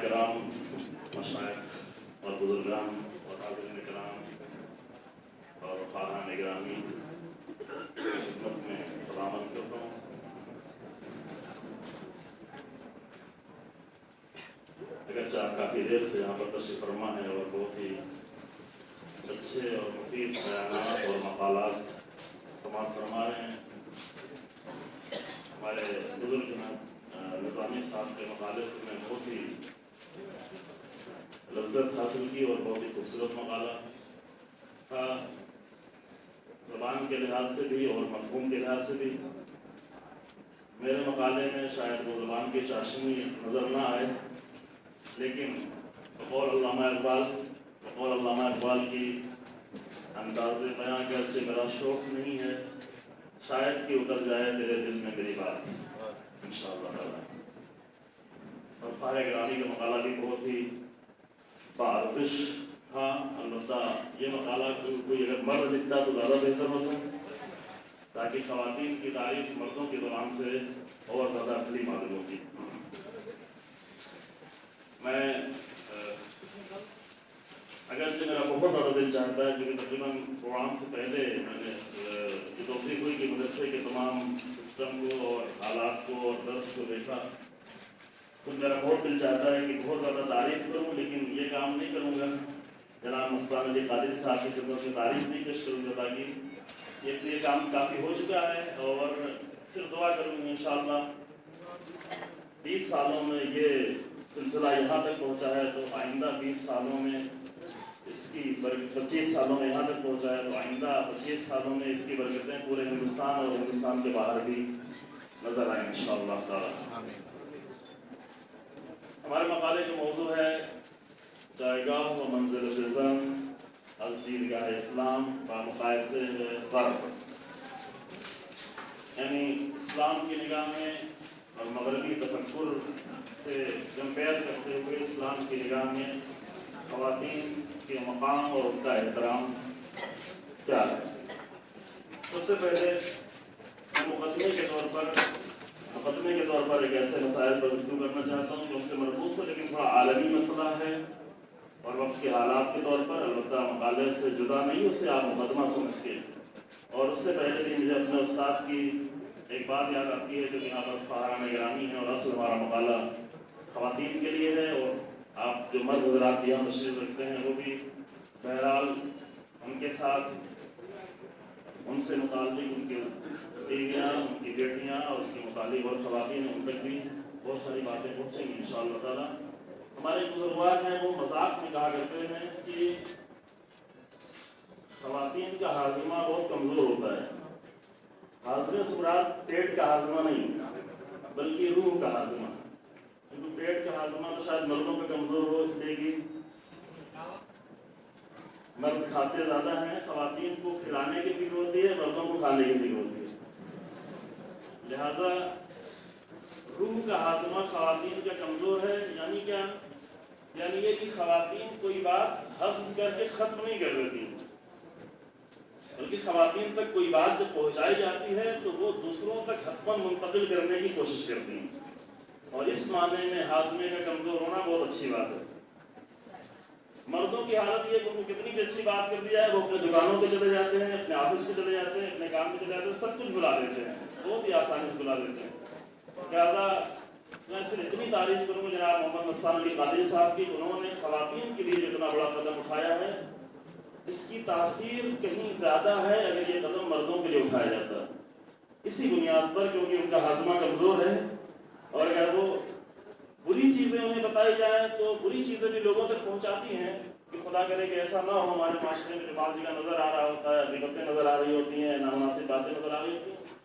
کرام، مشائخ اور بزرگان اور حاضرین کرام اور خواہان گرامی، خدمت میں سلامت کرتا ہوں۔ اگرچہ آپ کافی دیر سے یہاں پر تشریف فرما ہے اور بہت ہی اچھے اور مفید بیانات اور مقالات سماعت فرما رہے ہیں، ہمارے بزرگ نظامی صاحب کے مقالے سے میں بہت ہی لذت حاصل کی اور بہت ہی خوبصورت مقالہ تھا، زبان کے لحاظ سے بھی اور مفہوم کے لحاظ سے بھی۔ میرے مقالے میں شاید وہ زبان کی چاشنی نظر نہ آئے، لیکن بقول علامہ اقبال کی انداز بیان کے اچھے میرا شوق نہیں ہے، شاید کہ اتر جائے تیرے دل میں میری بات انشاءاللہ تعالی۔ اور خواہان گرامی کا مقالہ بھی بہت ہی بارفش تھا۔ البتہ یہ مقالہ کوئی اگر مرد لکھتا تو زیادہ بہتر ہوتا، تاکہ خواتین کی تعریف مردوں کی زبان سے اور زیادہ اصلی معلوم ہوتی۔ میں اگرچہ میرا بہت زیادہ دل چاہتا ہے، کیونکہ تقریباً پروگرام سے پہلے میں نے یہ توفیق ہوئی کہ مدرسے کے تمام سسٹم کو اور حالات کو اور درس کو دیکھا، تو میرا بہت دل چاہتا ہے کہ بہت زیادہ تعریف کروں، لیکن یہ کام نہیں کروں گا۔ جناب مصباح ندی قادری صاحب کی خدمت میں تعریف نہیں پیش کروں گا، تاکہ یہ کام کافی ہو چکا ہے، اور صرف دعا کروں گا انشاءاللہ 20 سالوں میں یہ سلسلہ یہاں تک پہنچا ہے، تو آئندہ 20 سالوں میں اس کی 25 سالوں میں یہاں تک پہنچا ہے، تو آئندہ 25 سالوں میں اس کی برکتیں پورے ہندوستان اور ہندوستان کے باہر بھی نظر آئیں انشاءاللہ تعالی۔ ہمارے مقالے کا موضوع ہے جائگاہ و منزل زن از دیدگاہ اسلام با مقایسه غرب، یعنی اسلام کی نگاہ میں اور مغربی تفکر سے کمپیئر کرتے ہوئے اسلام کی نگاہ میں خواتین کے مقام اور ان کا احترام کیا ہے۔ سب سے پہلے میں مقدمے کے طور پر ایک ایسے مسائل پر گفتگو کرنا چاہتا ہوں جو ان سے مربوط ہو، لیکن تھوڑا عالمی مسئلہ ہے اور وقت کے حالات کے طور پر، البتہ مقالے سے جدا نہیں، اسے آپ مقدمہ سمجھ کے۔ اور اس سے پہلے بھی مجھے اپنے استاد کی ایک بات یاد آتی ہے جو یہاں پر خواہان گرامی ہیں، اور اصل ہمارا مقالہ خواتین کے لیے ہے، اور آپ جو مرد حضرات یہاں تشریف رکھتے ہیں وہ بھی بہرحال ان کے ساتھ ان سے متعلق ان کی بیویاں، ان کی بیٹیاں اور اس کے متعلق اور خواتین ان تک بھی بہت ساری باتیں پہنچیں گی انشاءاللہ تعالی۔ ہمارے بزرگوار ہیں وہ مذاق میں کہا کرتے ہیں کہ خواتین کا ہاضمہ بہت کمزور ہوتا ہے۔ ہاضمے سے مراد پیٹ کا ہاضمہ نہیں بلکہ روح کا ہاضمہ، کیونکہ پیٹ کا ہاضمہ تو شاید مردوں کا کمزور ہو، اس لیے کہ مرد کھاتے زیادہ ہیں، خواتین کو کھلانے کی فکر ہوتی ہے، مردوں کو کھانے کی فکر ہوتی ہے، لہذا روح کا ہاضمہ خواتین کا کمزور ہے۔ یعنی کیا؟ یعنی یہ کہ خواتین کوئی بات ہضم کر کے ختم نہیں کر دیتی، بلکہ خواتین تک کوئی بات جب پہنچائی جاتی ہے تو وہ دوسروں تک حتماً منتقل کرنے کی کوشش کرتی ہیں، اور اس معنی میں ہاضمے کا کمزور ہونا بہت اچھی بات ہے۔ مردوں کی حالت یہ کہ ان کو کتنی بھی اچھی بات کر دی جائے وہ اپنے دکانوں پہ چلے جاتے ہیں، اپنے آفس پہ چلے جاتے ہیں، اپنے کام پہ چلے جاتے ہیں، سب کچھ بلا دیتے ہیں، بہت ہی آسانی سے بلا دیتے ہیں۔ لہٰذا میں صرف اتنی تعریف کروں گا جناب محمد مصباح ندی قادری صاحب کی، انہوں نے خواتین کے لیے جو اتنا بڑا قدم اٹھایا ہے، اس کی تاثیر کہیں زیادہ ہے اگر یہ قدم مردوں کے لیے اٹھایا جاتا ہے، اسی بنیاد پر کیونکہ ان کا ہاضمہ کمزور ہے بتائی جائیں تو بری چیزیں بھی لوگوں تک پہنچاتی ہیں کہ خدا کرے کہ ایسا نہ ہو ہمارے معاشرے میں جمال جی کا نظر آ رہا ہوتا ہے، غیبتیں نظر آ رہی ہوتی ہیں، نامناسب باتیں نظر آ رہی ہوتی ہیں،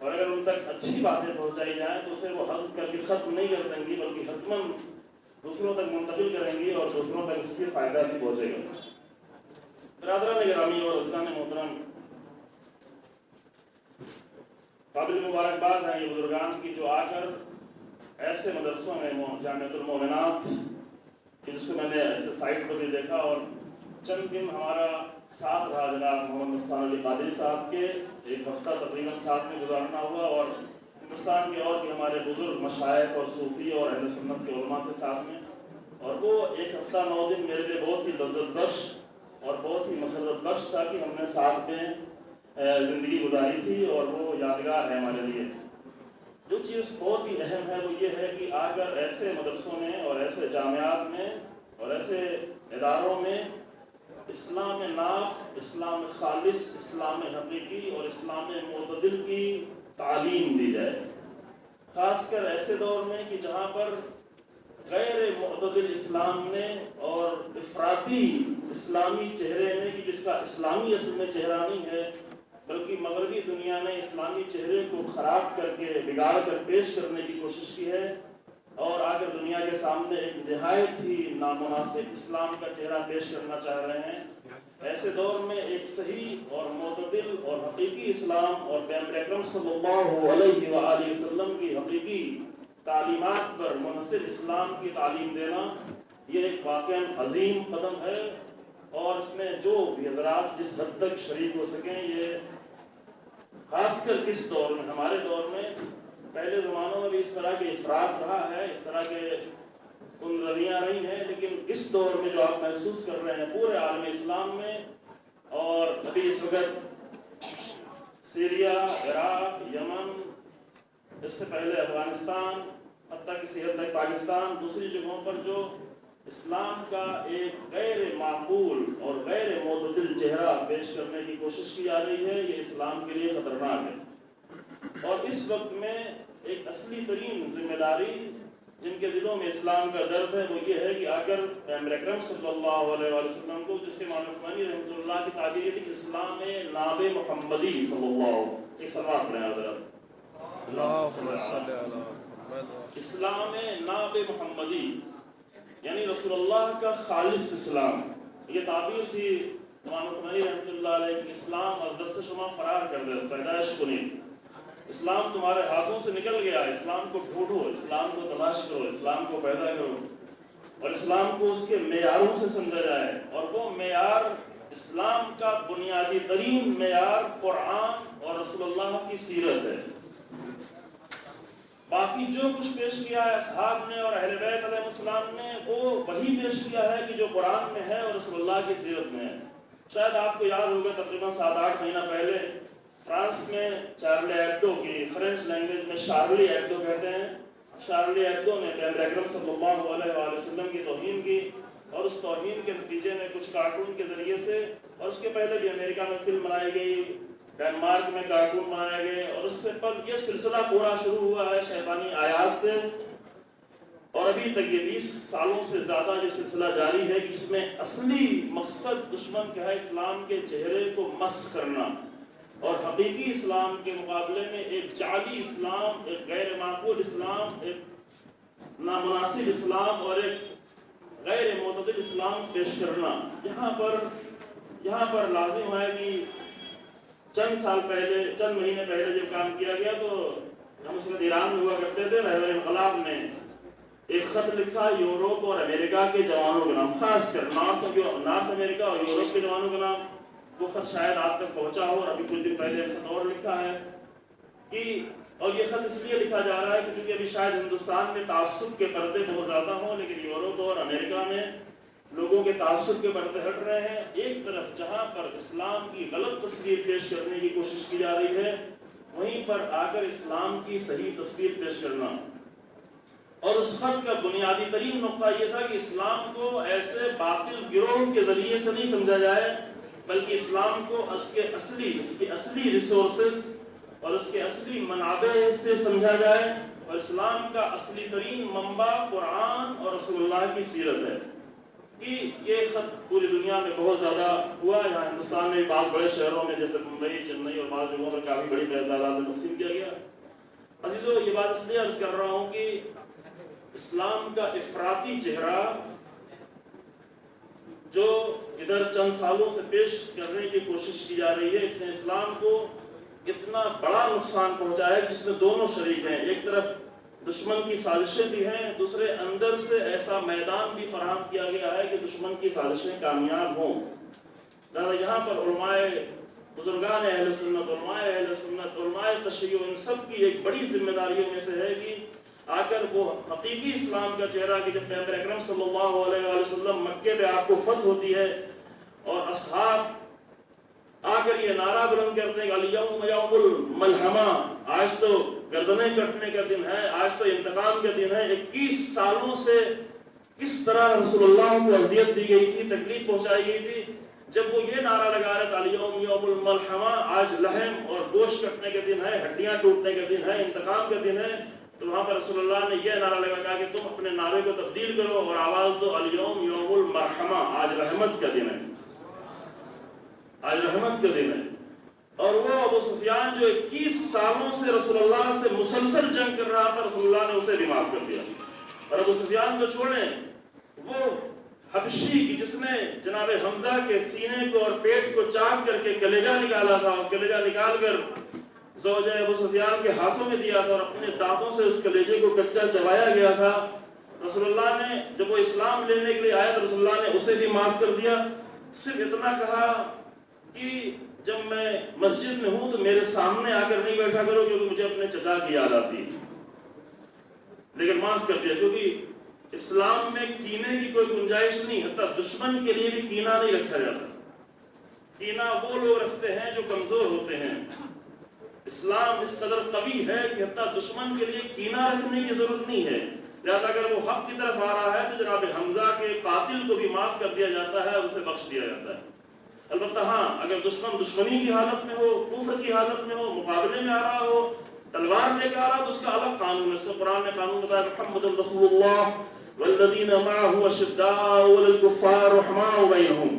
اور اگر ان تک اچھی باتیں پہنچائی جائیں تو اسے وہ حذف کر کے ختم نہیں کر دیں گی بلکہ حتماً دوسروں تک منتقل کریں گی اور دوسروں تک اس کی فائدہ بھی پہنچے گا۔ برادران گرامی اور عزیزان محترم، قابل مبارکباد ہیں یہ بزرگان کی جو آ کر ایسے مدرسوں میں جامعۃ المومنات جس کو میں نے ایسے سائٹ پر بھی دیکھا، اور چند دن ہمارا ساتھ رہا جناب محمد مستان علی قادری صاحب کے، ایک ہفتہ تقریباً ساتھ میں گزارنا ہوا، اور ہندوستان کے اور بھی ہمارے بزرگ مشائخ اور صوفی اور اہل سنت کے علماء کے ساتھ میں، اور وہ ایک ہفتہ 9 دن میرے لیے بہت ہی لذت بخش اور بہت ہی مسرت بخش تھا کہ ہم نے ساتھ میں زندگی گزاری تھی، اور وہ یادگار ہے ہمارے لیے۔ جو چیز بہت ہی اہم ہے وہ یہ ہے کہ اگر ایسے مدرسوں میں اور ایسے جامعات میں اور ایسے اداروں میں اسلام ناب، اسلام خالص، اسلام حقیقی اور اسلام معتدل کی تعلیم دی جائے، خاص کر ایسے دور میں کہ جہاں پر غیر معتدل اسلام نے اور افراطی اسلامی چہرے نے، کہ جس کا اسلامی اصل میں چہرہ نہیں ہے بلکہ مغربی دنیا نے اسلامی چہرے کو خراب کر کے بگاڑ کر پیش کرنے کی کوشش کی ہے، اور آ کر دنیا کے سامنے ایک نہایت ہی نامناسب اسلام کا چہرہ پیش کرنا چاہ رہے ہیں۔ ایسے دور میں ایک صحیح اور معتدل اور حقیقی اسلام اور پیغمبر اکرم صلی اللہ علیہ وآلہ وسلم کی حقیقی تعلیمات پر منحصر اسلام کی تعلیم دینا، یہ ایک واقعاً عظیم قدم ہے، اور اس میں جو بھی حضرات جس حد تک شریک ہو سکیں، یہ خاص کر کس دور میں، ہمارے دور میں پہلے زمانوں میں بھی اس طرح کے افراد رہا ہے، اس طرح کے رویاں رہی ہیں، لیکن اس دور میں جو آپ محسوس کر رہے ہیں پورے عالم اسلام میں، اور ابھی اس وقت سیریا، عراق، یمن، اس سے پہلے افغانستان، حتیٰ کہ حد تک پاکستان، دوسری جگہوں پر جو اسلام کا ایک غیر معقول اور غیر معتدل چہرہ پیش کرنے کی کوشش کی جا رہی ہے، یہ اسلام کے لیے خطرناک ہے۔ اور اس وقت میں ایک اصلی ترین ذمہ داری جن کے دلوں میں اسلام کا درد ہے وہ یہ ہے کہ اگر پیغمبر اکرم صلی اللہ علیہ وسلم کو، جس کے مولانا عثمانی رحمۃ اللہ کی تعبیر تھی اسلام ناب محمدی صلی اللہ، ایک سلوات پڑھیں حضرت، اسلام ناب محمدی یعنی رسول اللہ کا خالص اسلام، یہ تعبیر تھی مولانا عثمانی رحمۃ اللہ علیہ کہ اسلام از دست شما فرار کر دے، پیدائش کنید، اسلام تمہارے ہاتھوں سے نکل گیا، اسلام کو ڈھونڈو، اسلام کو تلاش کرو، اسلام کو پیدا کرو، اور اسلام کو اس کے معیاروں سے سمجھا جائے، اور وہ معیار اسلام کا بنیادی ترین معیار قرآن اور رسول اللہ کی سیرت ہے۔ باقی جو کچھ پیش کیا ہے اصحاب نے اور اہل بیت علیہ السلام نے، وہ وہی پیش کیا ہے کہ جو قرآن میں ہے اور رسول اللہ کی سیرت میں ہے۔ شاید آپ کو یاد ہوگا تقریباً 7-8 مہینہ پہلے فرانس میں چارلی ایبدو کی، فرینچ لینگویج میں شارلی ایبدو کہتے ہیں، شارلی ایبدو نے پیغمبر اکرم صلی اللہ علیہ وآلہ وسلم کی توہین کی، اور اس توہین کے نتیجے میں کچھ کارٹون کے ذریعے سے، اور اس کے پہلے بھی امریکہ میں فلم بنائی گئی، ڈنمارک میں کارٹون بنائے گئے، اور اس سے پر یہ سلسلہ پورا شروع ہوا ہے شیطانی آیات سے، اور ابھی تک یہ 20 سالوں سے زیادہ یہ سلسلہ جاری ہے، جس میں اصلی مقصد دشمن کا ہے اسلام کے چہرے کو مسخ کرنا، اور حقیقی اسلام کے مقابلے میں ایک جعلی اسلام، ایک غیر معقول اسلام، ایک نامناسب اسلام اور ایک غیر معتدل اسلام پیش کرنا۔ یہاں پر لازم ہے کہ چند مہینے پہلے جب کام کیا گیا تو ہم اس وقت ایران میں ہوا کرتے تھے، رہبر انقلاب نے ایک خط لکھا یورپ اور امریکہ کے جوانوں کے نام، خاص کر نارتھ امریکہ اور یورپ کے جوانوں کے نام۔ وہ خط شاید آپ تک پہنچا ہو، اور ابھی کچھ دن پہلے خط اور لکھا ہے کہ، اور یہ خط اس لیے لکھا جا رہا ہے کہ چونکہ ابھی شاید ہندوستان میں تعصب کے پردے بہت زیادہ ہوں، لیکن یورپ اور امریکہ میں لوگوں کے تعصب کے پردے ہٹ رہے ہیں۔ ایک طرف جہاں پر اسلام کی غلط تصویر پیش کرنے کی کوشش کی جا رہی ہے، وہیں پر آ کر اسلام کی صحیح تصویر پیش کرنا۔ اور اس خط کا بنیادی ترین نقطہ یہ تھا کہ اسلام کو ایسے باطل گروہ کے ذریعے سے نہیں سمجھا جائے، بلکہ اسلام کو اس کے اصلی ریسورسز اور اس کے اصلی منابع سے سمجھا جائے، اور اسلام کا اصلی ترین منبع قرآن اور رسول اللہ کی سیرت ہے کہ یہ خط پوری دنیا میں بہت زیادہ ہوا. یہاں ہندوستان میں بعض بڑے شہروں میں جیسے ممبئی، چنئی اور بعض جگہوں پر کافی بڑی تعداد میں تقسیم کیا گیا. عزیزو، یہ بات اس لیے عرض کر رہا ہوں کہ اسلام کا افراطی چہرہ جو ادھر چند سالوں سے پیش کرنے کی کوشش کی جا رہی ہے، اس نے اسلام کو اتنا بڑا نقصان پہنچا ہے جس میں دونوں شریک ہیں. ایک طرف دشمن کی سازشیں بھی ہیں، دوسرے اندر سے ایسا میدان بھی فراہم کیا گیا ہے کہ دشمن کی سازشیں کامیاب ہوں. لہذا یہاں پر علماء بزرگان اہل سنت، علماء تشیع، ان سب کی ایک بڑی ذمہ داریوں میں سے ہے کہ آ کر وہ حقیقی اسلام کا چہرہ کہ جب پیغمبر اکرم صلی اللہ علیہ وآلہ وسلم مکے پہ آپ کو فتح ہوتی ہے اور اصحاب آ کر یہ نعرہ بلند کرتے ہیں کہ الیوم یوم الملحمہ، آج تو گردنیں کٹنے کا دن ہے، آج تو انتقام کا دن ہے. 21 سالوں سے کس طرح رسول اللہ کو اذیت دی گئی تھی، تکلیف پہنچائی گئی تھی. جب وہ یہ نعرہ لگا رہے تھے الیوم یوم الملحمہ، آج لحم اور گوشت کٹنے کا دن ہے، ہڈیاں ٹوٹنے کا دن ہے، انتقام کا دن ہے، تو وہاں پر رسول اللہ نے یہ نعرہ لگا کہ تم اپنے نعرے کو تبدیل کرو اور آواز دو الیوم یوم المرحمہ، آج رحمت کا دن ہے، آج رحمت کا دن ہے. اور وہ ابو سفیان جو 21 سالوں سے رسول اللہ سے مسلسل جنگ کر رہا تھا، رسول اللہ نے اسے بھی معاف کر دیا. اور ابو سفیان جو چھوڑیں، وہ حبشی کی جس نے جناب حمزہ کے سینے کو اور پیٹ کو چاک کر کے کلیجہ نکالا تھا، اور کلیجہ نکال کر زوجہ ابو سفیان کے ہاتھوں میں دیا تھا اور اپنے دانتوں سے اس کلیجے کو کچا چبایا گیا تھا. رسول اللہ نے جب وہ اسلام لینے کے لیے آیا تو رسول اللہ نے اسے بھی معاف کر دیا. صرف اتنا کہا کہ جب میں مسجد میں ہوں تو میرے سامنے آ کر نہیں بیٹھا کرو کیونکہ مجھے اپنے چچا کی یاد آتی ہے، لیکن معاف کر دیا کیونکہ اسلام میں کینے کی کوئی گنجائش نہیں، حتیٰ دشمن کے لیے بھی کینہ نہیں رکھا جاتا. کینہ وہ لوگ رکھتے ہیں جو کمزور ہوتے ہیں. اسلام اس قدر قوی ہے کہ حتیٰ دشمن کے لیے کینہ رکھنے کی ضرورت نہیں ہے. لہذا اگر وہ حق کی طرف آ رہا ہے تو جناب حمزہ کے قاتل کو بھی معاف کر دیا جاتا ہے، اسے بخش دیا جاتا ہے. البتہ ہاں، اگر دشمن دشمنی کی حالت میں ہو، کفر کی حالت میں ہو، مقابلے میں آ رہا ہو، تلوار لے کے آ رہا ہو، تو اس کا الگ قانون ہے. اس کو قرآن نے قانون بتایا، محمد رسول اللہ والذین معه اشداء علی الکفار رحماء بینہم.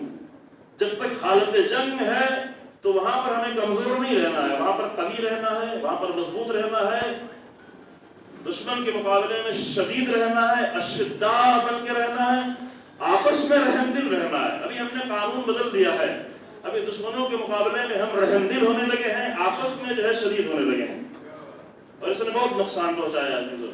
جب تک حالت جنگ میں ہے تو وہاں پر ہمیں کمزور نہیں رہنا ہے، وہاں پر قوی رہنا ہے، وہاں پر مضبوط رہنا ہے، دشمن کے مقابلے میں شدید رہنا ہے، اشداء بن کے رہنا ہے، آپس میں رحم دل رہنا ہے. ابھی ہم نے قانون بدل دیا ہے، ابھی دشمنوں کے مقابلے میں ہم رحم دل ہونے لگے ہیں، آپس میں جو ہے شدید ہونے لگے ہیں، اور اس نے بہت نقصان پہنچایا عزیزو.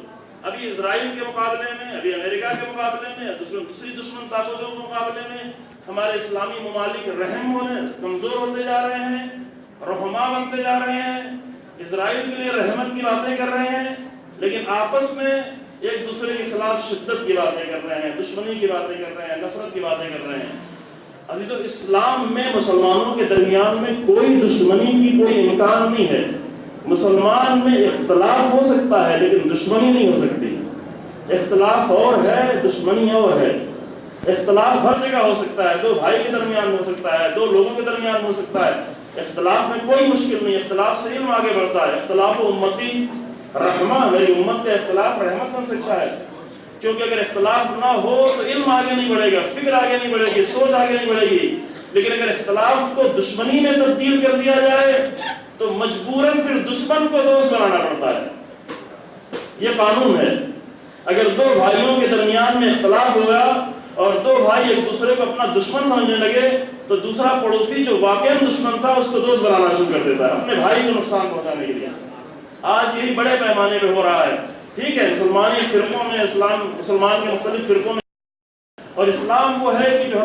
ابھی اسرائیل کے مقابلے میں، ابھی امریکہ کے مقابلے میں، دوسری دشمن طاقتوں کے مقابلے میں ہمارے اسلامی ممالک رحم ہونے کمزور ہوتے جا رہے ہیں، رحماء بنتے جا رہے ہیں، اسرائیل کے لیے رحمت کی باتیں کر رہے ہیں، لیکن آپس میں ایک دوسرے کے خلاف شدت کی باتیں کر رہے ہیں، دشمنی کی باتیں کر رہے ہیں، نفرت کی باتیں کر رہے ہیں. عزیزو، اسلام میں مسلمانوں کے درمیان میں کوئی دشمنی کی کوئی امکان نہیں ہے. مسلمان میں اختلاف ہو سکتا ہے لیکن دشمنی نہیں ہو سکتی. اختلاف اور ہے، دشمنی اور ہے. اختلاف ہر جگہ ہو سکتا ہے، دو بھائی کے درمیان ہو سکتا ہے، دو لوگوں کے درمیان ہو سکتا ہے. اختلاف میں کوئی مشکل نہیں، اختلاف سے علم آگے بڑھتا ہے. اختلاف امتی رحمہ، میری امت کا اختلاف رحمت بن سکتا ہے، کیونکہ اگر اختلاف نہ ہو تو علم آگے نہیں بڑھے گا، فکر آگے نہیں بڑھے گی، سوچ آگے نہیں بڑھے گی. لیکن اگر اختلاف کو دشمنی میں تبدیل کر دیا جائے تو مجبوراً پھر دشمن کو دوست بنانا پڑتا ہے. یہ قانون ہے. اگر دو بھائیوں کے درمیان میں اختلاف ہوگا اور دو بھائی ایک دوسرے کو اپنا دشمن سمجھنے لگے تو دوسرا پڑوسی جو واقعی دشمن تھا اس کو دوست بنانا شروع کر دیتا ہے اپنے بھائی کو نقصان پہنچانے کے لیے. آج یہی بڑے پیمانے پہ ہو رہا ہے. ٹھیک ہے، مسلمانی فرقوں میں مسلمان کے مختلف فرقوں میں، اور اسلام وہ ہے کہ جو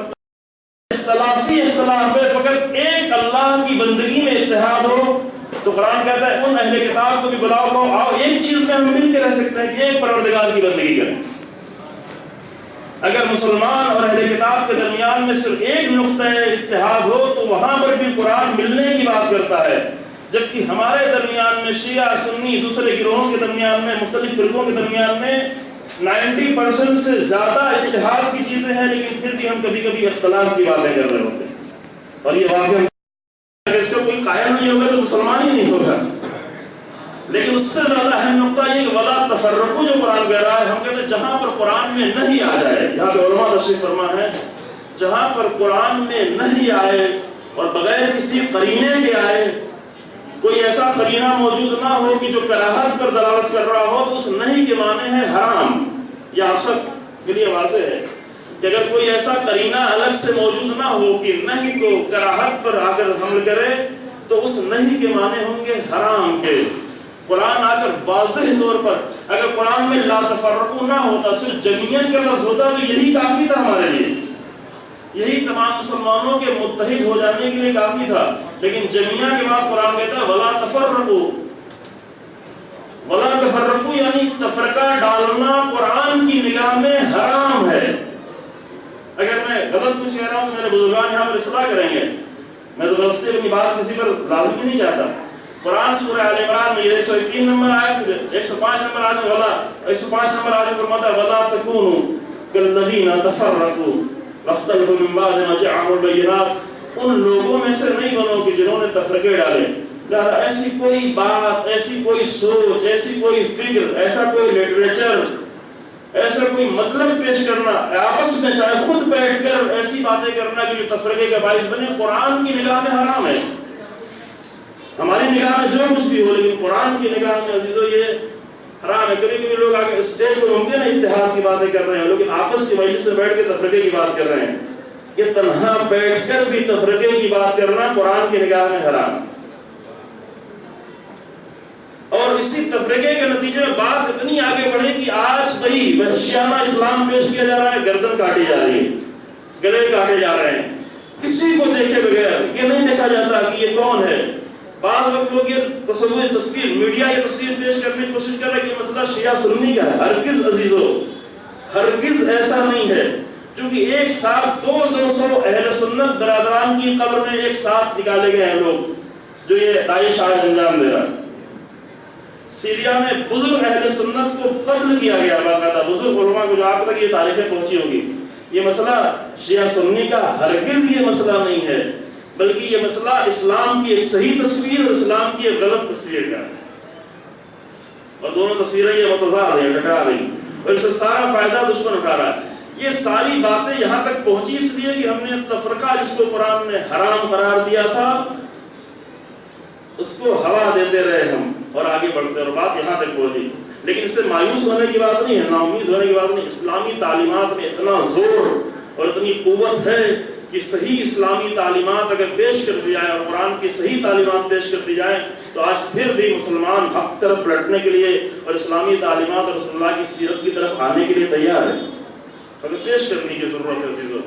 اختلافی اختلاف ہے، فقط ایک اللہ کی بندگی میں اتحاد ہو. تو قرآن کہتا ہے ان اہل کتاب کو بھی بلاؤ، کہو آؤ ایک چیز میں ہم مل کے رہ سکتے ہیں کہ ایک پروردگار کی بندگی کریں. اگر مسلمان اور اہل کتاب کے درمیان میں صرف ایک نقطہ اتحاد ہو تو وہاں پر بھی قرآن ملنے کی بات کرتا ہے، جبکہ ہمارے درمیان میں شیعہ سنی دوسرے گروہوں کے درمیان میں مختلف فرقوں کے درمیان میں 90% سے زیادہ اتحاد کی چیزیں ہیں، لیکن پھر بھی ہم کبھی کبھی اختلاف کی باتیں کر رہے ہوتے ہیں. اور یہ واقعہ اگر اس کا کوئی قائل نہیں ہوگا تو مسلمان ہی نہیں ہوگا. لیکن اس سے زیادہ اہم نقطہ یہ کہ ولا تفرقوا جو قرآن کہہ رہا ہے، ہم کہتے ہیں جہاں پر قرآن میں نہیں آ جائے، یہاں پہ علماء تشریف فرما ہے، جہاں پر قرآن میں نہیں آئے اور بغیر کسی قرینے کے آئے، کوئی ایسا قرینہ موجود نہ ہو کہ جو کراہت پر دلالت کر رہا ہو، تو اس نہیں کے معنی ہے حرام. یہ آپ سب کے لیے واضح ہے کہ اگر کوئی ایسا قرینہ الگ سے موجود نہ ہو کہ نہیں کو کراہت پر آ کر حمل کرے، تو اس نہیں کے معنی ہوں گے حرام کے. قرآن آ کر واضح طور پر، اگر قرآن میں لا تفرقوا نہ ہوتا، صرف جمعیت کا لفظ ہوتا، تو یہی کافی تھا ہمارے لیے، یہی تمام مسلمانوں کے متحد ہو جانے کے لیے کافی تھا. لیکن جمعیہ کے بعد قرآن کہتا ہے ولا تفرقوا. ولا تفرقوا یعنی تفرقہ ڈالنا قرآن کی نگاہ میں حرام ہے. اگر میں غلط کچھ کہہ رہا ہوں تو میرے بزرگان یہاں پر اصلاح کریں گے، میں زبردستی اپنی بات کسی پر لازم نہیں چاہتا. قرآن سورہ آل عمران میں 103 نمبر آیت، 105 نمبر آیت، 105 نمبر آیت فرماتا ہے ولا تکونوا کالذین تفرقوا واختلفوا من بعد ما جاءهم البینات. ان لوگوں میں سے نہیں بنو کہ جنہوں نے تفرقے ڈالے. لہذا ایسی کوئی بات، ایسی کوئی سوچ، ایسی کوئی فکر، ایسا کوئی لٹریچر، ایسا کوئی مطلب پیش کرنا آپس میں، چاہے خود بیٹھ کر ایسی باتیں کرنا کہ جو تفرقے کا باعث بنے، قرآن کی نگاہ میں حرام ہے. ہماری نگاہ میں جو کچھ بھی ہو، لیکن قرآن کی نگاہ میں عزیزو یہ حرام ہے. کبھی کبھی لوگ آگے اسٹیج پہ ممکن ہے اتحاد کی باتیں کر رہے ہیں، لیکن آپس کی مجلس میں بیٹھ کے تفرقے کی بات کر رہے ہیں. یہ تنہا بیٹھ کر بھی تفرقے کی بات کرنا قرآن کی نگاہ میں حرام. اور اسی تفرقے کے نتیجے میں بات اتنی آگے بڑھے کہ آج وہی وحشیانہ اسلام پیش کیا جا رہا ہے، گردن کاٹی جا رہی ہے، گلے کاٹے جا رہے ہیں، کسی کو دیکھے بغیر. یہ نہیں دیکھا جاتا کہ یہ کون ہے. بعض وقت لوگ یہ تصویر میڈیا یہ تصویر پیش کرنے کی کوشش کر رہے ہیں کہ یہ مسئلہ شیعہ سنی کا ہے. ہرگز عزیزو، ہرگز ایسا نہیں ہے. چونکہ ایک ساتھ 200 اہل سنت برادران کی قبر میں ایک ساتھ نکالے گئے ہیں لوگ، جو یہ داعش آج انجام دے رہا ہے. سیریا میں بزرگ اہل سنت کو قتل کیا گیا، باقاعدہ بزرگ علماء کو، جو آپ تک یہ تاریخیں پہنچی ہوگی. یہ مسئلہ شیعہ سنی کا ہرگز یہ مسئلہ نہیں ہے، بلکہ یہ مسئلہ اسلام کی ایک صحیح تصویر اور اسلام کی ایک غلط تصویر کا ہے. اور دونوں تصویریں یہ متضاد ہیں، ٹکرا رہی، اور اس سے سارا فائدہ دشمن اٹھا رہا ہے. یہ ساری باتیں یہاں تک پہنچی اس لیے کہ ہم نے تفرقہ جس کو قرآن نے حرام قرار دیا تھا، اس کو ہوا دیتے رہے ہم اور آگے بڑھتے، اور بات یہاں تک پہنچی. لیکن اس سے مایوس ہونے کی بات نہیں ہے، نا امید ہونے کی بات نہیں. اسلامی تعلیمات میں اتنا زور اور اتنی قوت ہے کہ صحیح اسلامی تعلیمات اگر پیش کر دی جائیں اور قرآن کی صحیح تعلیمات پیش کر دی جائیں، تو آج پھر بھی مسلمان حق طرف پلٹنے کے لیے اور اسلامی تعلیمات اور رسول اللہ کی سیرت کی طرف آنے کے لیے تیار ہے. اگر پیش کرنے کی ضرورت ہے عزیزو.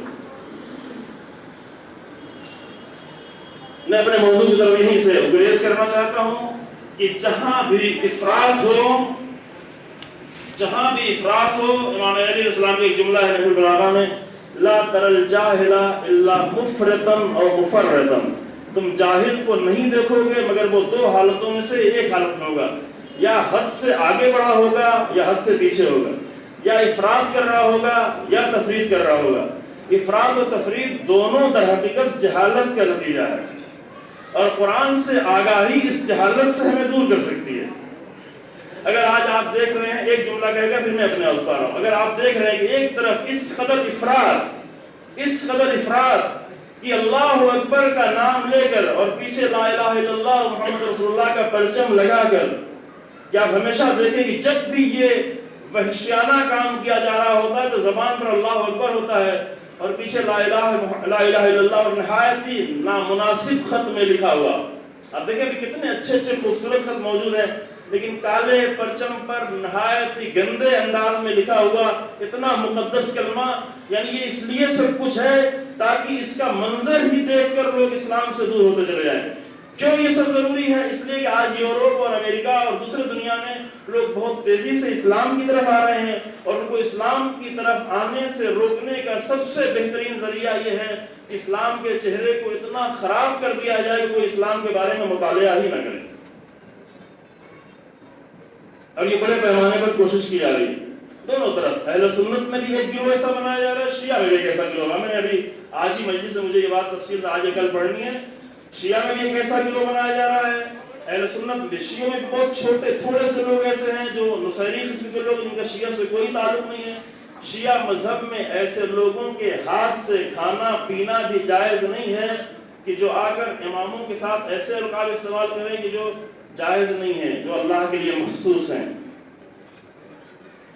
میں اپنے موضوع کی طرف یہیں سے گریز کرنا چاہتا ہوں کہ جہاں بھی افراط ہو، امام علی علیہ السلام کا ایک جملہ ہے نحو البلاغہ میں، لا تر الجاہل الا مفرطا او مفرطا. تم جاہل کو نہیں دیکھو گے مگر وہ دو حالتوں میں سے ایک حالت میں ہوگا، یا حد سے آگے بڑھا ہوگا یا حد سے پیچھے ہوگا، یا افراط کر رہا ہوگا یا تفرید کر رہا ہوگا. افراط و تفرید دونوں در حقیقت جہالت کا نتیجہ ہے، اور قرآن سے آگاہی اس جہالت سے ہمیں دور کر سکتی ہے. اگر آج آپ دیکھ رہے ہیں، ایک جملہ کہے گا پھر میں اپنے الفاظ رہا ہوں، اگر آپ دیکھ رہے ہیں کہ ایک طرف اس قدر افراد کہ اللہ اکبر کا نام لے کر اور پیچھے لا الہ الا اللہ محمد رسول اللہ کا پرچم لگا کر، کہ آپ ہمیشہ دیکھیں کہ جب بھی یہ وحشیانہ کام کیا جا رہا ہوتا ہے تو زبان پر اللہ اکبر ہوتا ہے اور پیچھے لا الہ الا اللہ اور نہایت ہی نامناسب خط میں لکھا ہوا. آپ دیکھیں کہ کتنے اچھے خوبصورت خط موجود ہیں، لیکن کالے پرچم پر نہایت ہی گندے انداز میں لکھا ہوا اتنا مقدس کلمہ. یعنی یہ اس لیے سب کچھ ہے تاکہ اس کا منظر ہی دیکھ کر لوگ اسلام سے دور ہوتے چلے جائیں. کیوں یہ سب ضروری ہے؟ اس لیے کہ آج یورپ اور امریکہ اور دوسرے دنیا میں لوگ بہت تیزی سے اسلام کی طرف آ رہے ہیں، اور ان کو اسلام کی طرف آنے سے روکنے کا سب سے بہترین ذریعہ یہ ہے کہ اسلام کے چہرے کو اتنا خراب کر دیا جائے کہ کوئی اسلام کے بارے میں مطالعہ ہی نہ کرے. اور یہ بڑے پیمانے پر کوشش کی جا رہی ہے دونوں طرف. اہل سنت میں بھی ایک گروہ ایسا بنایا جا رہا ہے، شیعہ میں بھی ایک ایسا گروہ. میں نے ابھی آج ہی مجلس سے مجھے یہ بات تفصیل آج کل پڑھنی ہے. شیعہ میں بھی ایک ایسا گروہ بنایا جا رہا ہے اہل سنت شیعوں میں بہت چھوٹے تھوڑے سے لوگ ایسے ہیں جو نصیری قسم کے لوگ، جن کا شیعہ سے کوئی تعلق نہیں ہے. شیعہ مذہب میں ایسے لوگوں کے ہاتھ سے کھانا پینا بھی جائز نہیں ہے کہ جو آ کر اماموں کے ساتھ ایسے القاب استعمال کریں کہ جو جائز نہیں ہیں، جو اللہ کے لیے مخصوص ہیں.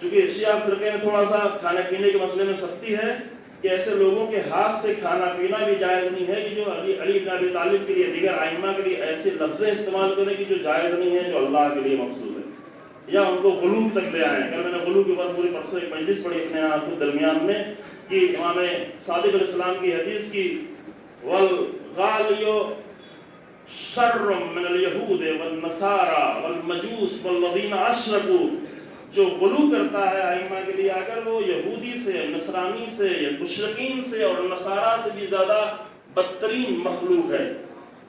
چونکہ شیعہ فرقے میں تھوڑا سا کھانے پینے کے مسئلے میں سختی ہے کہ ایسے لوگوں کے ہاتھ سے کھانا پینا بھی جائز نہیں ہے کہ جو علی بن ابی طالب کے لیے، دیگر ائمہ کے لیے ایسے لفظیں استعمال کریں کہ جو جائز نہیں ہے، جو اللہ کے لیے مخصوص ہے، یا ان کو غلو تک لے آئیں. کل میں نے غلو کے اوپر پوری پرسوں ایک مجلس پڑھی اپنے آپ کو درمیان میں کہ امام صادق علیہ السلام کی حدیث کی والغالیو شر من الیہود والنصارى والمجوس والذین اشرکوا، جو غلو کرتا ہے ائمہ کے لیے اگر وہ یہودی سے، نصرانی سے یا مشرکین سے اور نصارہ سے بھی زیادہ بدترین مخلوق ہے.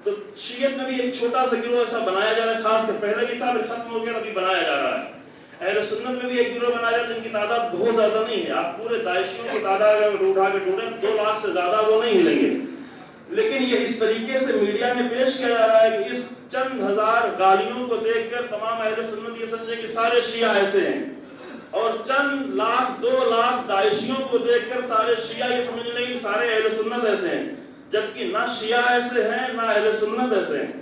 تو شیعت میں بھی ایک چھوٹا سا گروہ ایسا بنایا جا رہا ہے، خاص کر پہلے بھی تھا پھر ختم ہو گیا، ابھی بنایا جا رہا ہے. اہل سنت میں بھی ایک گروہ بنایا جا رہا ہے جن کی تعداد بہت زیادہ نہیں ہے. آپ پورے داعشیوں کی تعداد اگر اٹھا کے ڈھونڈیں 2 لاکھ سے زیادہ وہ نہیں ملیں گے. لیکن یہ اس طریقے سے میڈیا میں پیش کیا جا رہا ہے کہ اس چند ہزار غالیوں کو دیکھ کر تمام اہل سنت یہ سمجھیں کہ سارے شیعہ ایسے ہیں، اور چند لاکھ 2 لاکھ داعشیوں کو دیکھ کر سارے شیعہ یہ سمجھ لیں کہ سارے اہل سنت ایسے ہیں، جبکہ نہ شیعہ ایسے ہیں نہ اہل سنت ایسے ہیں.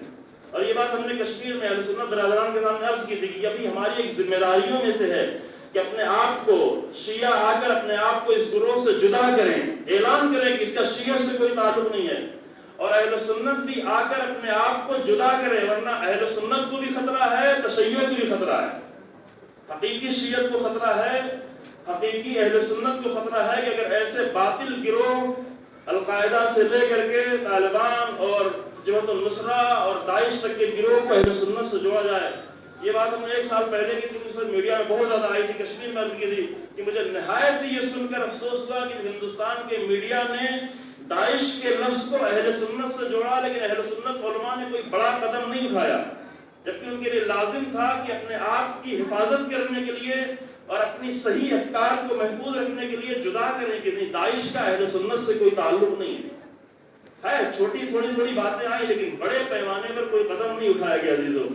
اور یہ بات ہم نے کشمیر میں اہل سنت برادران کے سامنے عرض کی تھی کہ ابھی ہماری ایک ذمہ داریوں میں سے ہے کہ اپنے آپ کو شیعہ آ کر اپنے آپ کو اس گروہ سے جدا کریں، اعلان کریں کہ اس کا شیعہ سے کوئی تعلق نہیں ہے، اور اہل سنت بھی آ کر اپنے آپ کو جدا کریں، ورنہ اہل سنت کو بھی خطرہ ہے، تشیع کو بھی خطرہ ہے. حقیقی شیعت کو خطرہ ہے، حقیقی اہل سنت کو خطرہ ہے کہ اگر ایسے باطل گروہ القاعدہ سے لے کر کے طالبان اور جبہت النصرہ اور داعش تک کے گروہ کو اہل سنت سے جوڑا جائے. یہ بات ہم نے 1 سال پہلے کی تھی، اس وقت میڈیا میں بہت زیادہ آئی تھی، کشمیر میں عرض کی تھی کہ مجھے نہایت یہ سن کر افسوس ہوا کہ ہندوستان کے میڈیا نے داعش کے لفظ کو اہل سنت سے جوڑا، لیکن اہل سنت علماء نے کوئی بڑا قدم نہیں اٹھایا، جبکہ ان کے لیے لازم تھا کہ اپنے آپ کی حفاظت کرنے کے لیے اور اپنی صحیح افکار کو محفوظ رکھنے کے لیے جدا کریں کہ نہیں، داعش کا اہل سنت سے کوئی تعلق نہیں ہے. چھوٹی تھوڑی باتیں آئیں لیکن بڑے پیمانے پر کوئی قدم نہیں اٹھایا گیا عزیزوں.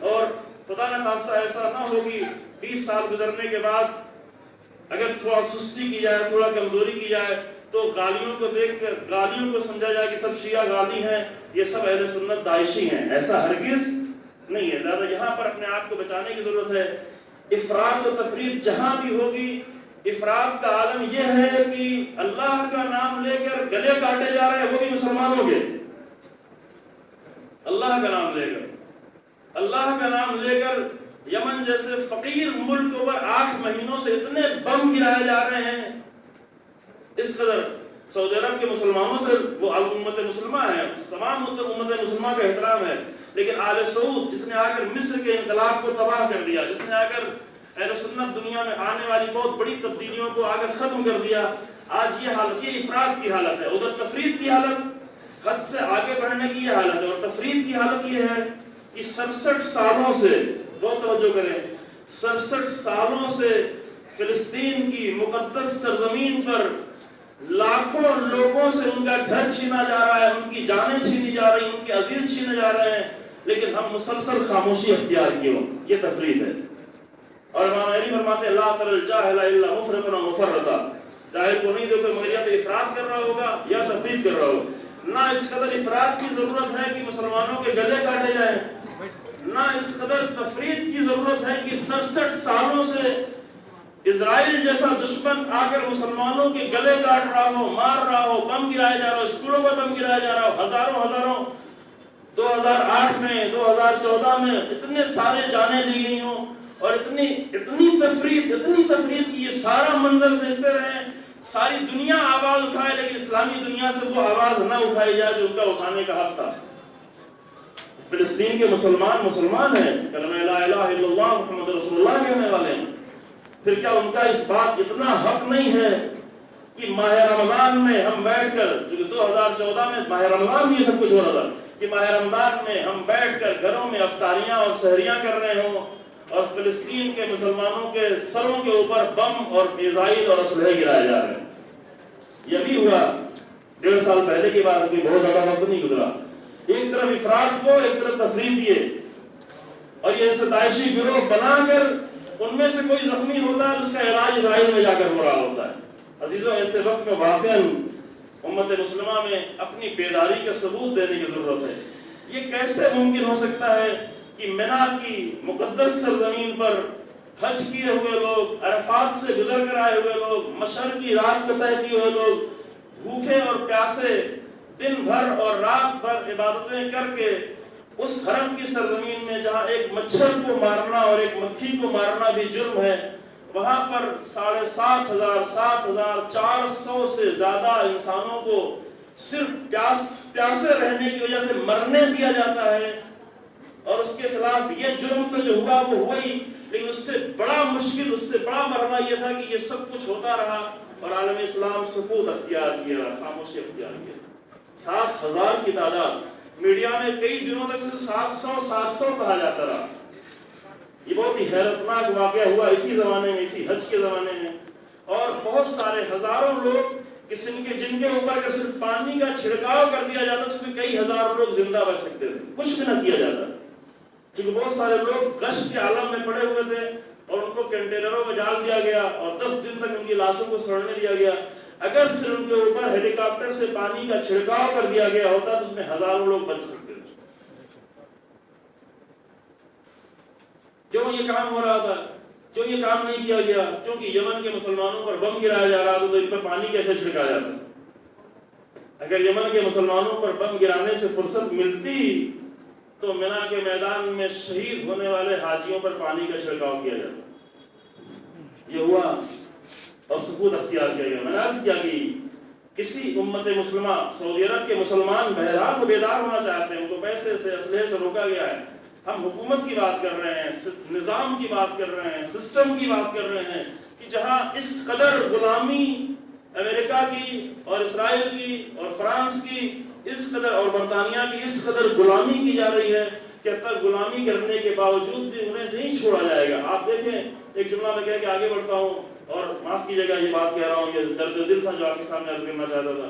اور خدا نہ خواستہ ایسا نہ ہوگی 20 سال گزرنے کے بعد اگر تھوڑا سستی کی جائے، تھوڑا کمزوری کی جائے تو غالیوں کو دیکھ کر غالیوں کو سمجھا جائے کہ سب شیعہ غالی ہیں، یہ سب اہل سنت داعشی ہیں. ایسا ہرگز نہیں ہے. لہذا یہاں پر اپنے آپ کو بچانے کی ضرورت ہے. افراط و تفریط جہاں بھی ہوگی، افراط کا عالم یہ ہے کہ اللہ کا نام لے کر گلے کاٹے جا رہے ہیں، وہ بھی مسلمانوں کے. اللہ کا نام لے کر، اللہ کا نام لے کر یمن جیسے فقیر ملک پر 8 مہینوں سے اتنے بم گرائے جا رہے ہیں. اس قدر سعودی عرب کے مسلمانوں سے، وہ امت مسلمہ ہے، تمام امت مسلمہ کا احترام ہے، لیکن آل سعود جس نے آ کر مصر کے انقلاب کو تباہ کر دیا، جس نے آ کر اہل سنت دنیا میں آنے والی بہت بڑی تبدیلیوں کو آ کر ختم کر دیا، آج یہ حالت، یہ افراط کی حالت ہے. ادھر تفریط کی حالت، حد سے آگے بڑھنے کی یہ حالت ہے. اور تفریط کی حالت یہ ہے کہ 67 سالوں سے، بہت توجہ کریں، 67 سالوں سے فلسطین کی مقدس سرزمین پر لاکھوں لوگوں سے ان کا گھر چھینا جا رہا ہے، ان کی جانیں چھینی جا رہی ہیں، ان کے عزیز چھینے جا رہے ہیں، لیکن ہم مسلسل خاموشی اختیار کیوں؟ یہ تفریط ہے. اور امام علی فرماتے ہیں لا تر الجاہل الا مفرطا مفرطا، جاہل کو نہیں دیکھو مگر یا تو افراط کر رہا ہوگا یا تفریط کر رہا ہوگا. نہ اس قدر افراط کی ضرورت ہے کہ مسلمانوں کے گلے کاٹے جائیں، نہ اس قدر تفریط کی ضرورت ہے کہ 67 سالوں سے اسرائیل جیسا دشمن آ کر مسلمانوں کے گلے کاٹ رہا ہو، مار رہا ہو، بم گرایا جا رہا ہو، اسکولوں پر بم گرایا جا رہا ہو، ہزاروں 2008 میں 2014 میں اتنے سارے جانیں لی گئی ہوں، اور اتنی تفریط کی یہ سارا منظر دیکھتے رہیں، ساری دنیا آواز اٹھائے لیکن اسلامی دنیا سے وہ آواز نہ اٹھائی جائے جو ان کا اٹھانے کا حق تھا. فلسطین کے مسلمان ہیں، کلمہ لا الہ الا اللہ محمد رسول اللہ کہنے والے ہیں. پھر کیا ان کا اس بات اتنا حق نہیں ہے کہ ماہ رمضان میں ہم بیٹھ کر، جو 2014 میں ماہ رمضان میں یہ سب کچھ ہو رہا تھا، کہ ماہ رمضان میں ہم بیٹھ کر گھروں میں افطاریاں اور سحریاں کر رہے ہوں اور فلسطین کے مسلمانوں کے سروں کے اوپر بم اور میزائل اور اسلحے گرائے جا رہے ہیں. یہ بھی ہوا 1.5 سال پہلے کی بات، کوئی بہت زیادہ وقت نہیں گزرا. ایک طرف افراد کو، ایک طرف تفریط. اور یہ ایسے داعشی گروہ بنا کر ان میں سے کوئی زخمی ہوتا ہے تو اس کا علاج اسرائیل میں جا کر ہو رہا ہوتا ہے۔ عزیزوں، ایسے وقت میں واقعاً امت مسلمہ میں اپنی بیداری کا ثبوت دینے کی ضرورت ہے۔ یہ کیسے ممکن ہو سکتا ہے کہ منا کی مقدس سرزمین پر حج کیے ہوئے لوگ، عرفات سے گزر کر آئے ہوئے لوگ، مشہر کی رات کو طے کیے ہوئے لوگ، بھوکے اور پیاسے دن بھر اور رات بھر عبادتیں کر کے اس حرم کی سرزمین میں جہاں ایک مچھر کو مارنا اور ایک مکھی کو مارنا بھی جرم ہے، وہاں پر 7,400 سے زیادہ انسانوں کو صرف پیاسے رہنے کی وجہ سے مرنے دیا جاتا ہے۔ اور اس کے خلاف یہ جرم تو جو ہوا وہ ہوا ہی، لیکن اس سے بڑا مشکل، اس سے بڑا مرحلہ یہ تھا کہ یہ سب کچھ ہوتا رہا اور عالم اسلام سکوت اختیار کیا، خاموشی اختیار کیا۔ 7,000 کی تعداد، میڈیا میں کئی دنوں تک 700 کہا جاتا رہا۔ یہ بہت ہی حیرتناک واقعہ ہوا اسی زمانے میں، اسی حج کے زمانے میں، اور بہت سارے ہزاروں لوگ جن کے اوپر کہ صرف پانی کا چھڑکاؤ کر دیا جاتا، اس میں کئی ہزار لوگ زندہ بچ سکتے تھے، کچھ بھی نہ کیا جاتا، کیونکہ بہت سارے لوگ غش کے عالم میں پڑے ہوئے تھے اور ان کو کنٹینروں میں ڈال دیا گیا اور 10 دن تک ان کی لاشوں کو سڑنے دیا گیا۔ اگر صرف ان کے اوپر ہیلی کاپٹر سے پانی کا چھڑکاؤ کر دیا گیا ہوتا تو اس میں ہزاروں لوگ بچ سکتے تھے۔ کیوں یہ کام ہو رہا تھا؟ کیوں یہ کام نہیں کیا گیا؟ کیونکہ یمن کے مسلمانوں پر بم گرایا جا رہا تھا تو ان پر پانی کیسے چھڑکا جاتا؟ اگر یمن کے مسلمانوں پر بم گرانے سے فرصت ملتی تو منا کے میدان میں شہید ہونے والے حاجیوں پر پانی کا چھڑکاؤ کیا جاتا۔ یہ ہوا اور سکوت اختیار کیا گیا۔ میں نے عرض کیا کہ کسی امت مسلمہ، سعودی عرب کے مسلمان بہرحال کو بیدار ہونا چاہتے ہیں، ان کو پیسے سے، اسلحے سے روکا گیا ہے۔ ہم حکومت کی بات کر رہے ہیں، نظام کی بات کر رہے ہیں، سسٹم کی بات کر رہے ہیں کہ جہاں اس قدر غلامی امریکہ کی اور اسرائیل کی اور فرانس کی اس قدر اور برطانیہ کی اس قدر غلامی کی جا رہی ہے کہ اب تک غلامی کرنے کے باوجود بھی انہیں نہیں چھوڑا جائے گا۔ آپ دیکھیں، ایک جملہ میں کہہ کے آگے بڑھتا ہوں اور معاف کیجیے گا یہ بات کہہ رہا ہوں، یہ درد دل تھا جو آپ کے سامنے عرض کرنا چاہتا تھا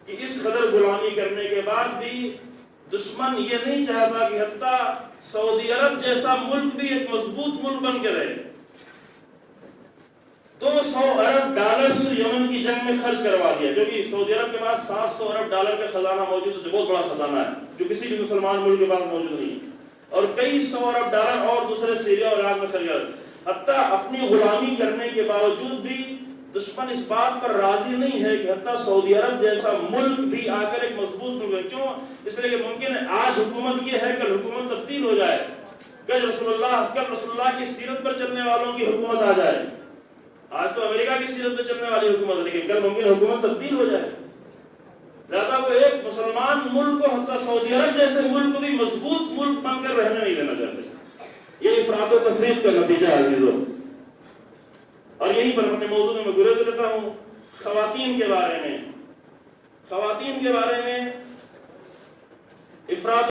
کہ اس قدر غلامی کرنے کے بعد بھی دشمن یہ نہیں چاہتا کہ حتیٰ سعودی عرب جیسا ملک بھی ایک مضبوط ملک بن کے رہے۔ 200 ارب ڈالر سے یمن کی جنگ میں خرچ کروا دیا، کیونکہ سعودی عرب کے پاس 700 ارب ڈالر کا خزانہ موجود ہے، جو بہت بڑا خزانہ ہے، جو کسی بھی مسلمان ملک کے پاس موجود نہیں، اور کئی 100 ارب ڈالر اور دوسرے سیریا اور عراق میں خرچ کر، حتیٰ اپنی غلامی کرنے کے باوجود بھی دشمن اس بات پر راضی نہیں ہے کہ حتیٰ سعودی عرب جیسا ملک بھی آ کر ایک مضبوط ملک ہے۔ کیوں؟ اس لیے کہ ممکن ہے آج حکومت یہ ہے، کل حکومت تبدیل ہو جائے، کل رسول اللہ کی سیرت پر چلنے والوں کی حکومت آ جائے۔ آج تو امریکہ کی سیرت پر چلنے والی حکومت، لیکن کل ممکن حکومت تبدیل ہو جائے۔ زیادہ کو ایک مسلمان ملک کو، حتیٰ سعودی عرب جیسے ملک کو بھی مضبوط ملک بن کر رہنے نہیں دینا چاہتے۔ یہ افراط و تفریط کا نتیجہ ہے عزیزو۔ اور یہیں پر اپنے موضوع میں گریز لیتا ہوں خواتین کے بارے میں۔ خواتین کے بارے میں افراط